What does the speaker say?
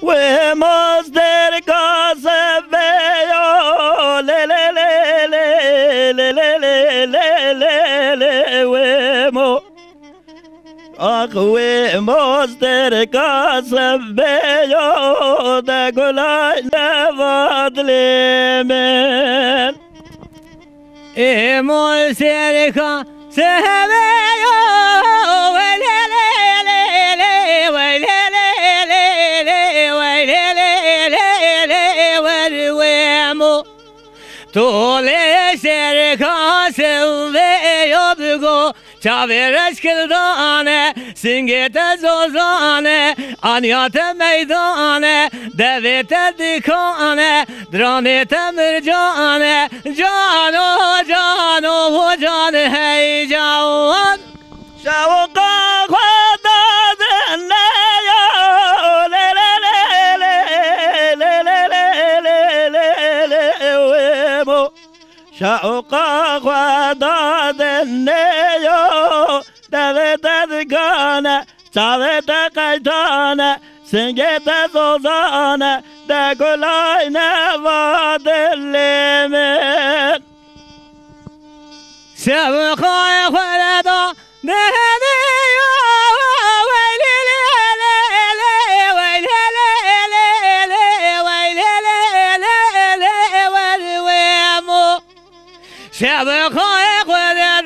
We master kasbe yo le le le le le le le le le le we mo ah we master kasbe yo da gulay nevadle men master kasbe yo le le le le we le le le le we le le le le we mo Tole serkasım ve yobgo Çaveres kildane Singete zozane Anyate meydane Devete dikane Dramete mürcane Cano cano can hey can Şavka khada ne yo le le le le le le le le le le we mo Şavka khada ne yo devete dikane Çavete kaydane Singete zozane De gulay ne vadelemen Sevkay khulada Nehne yo Veyli le le le Veyli le le le Veyli le le le Veyli mo Sevkay khulada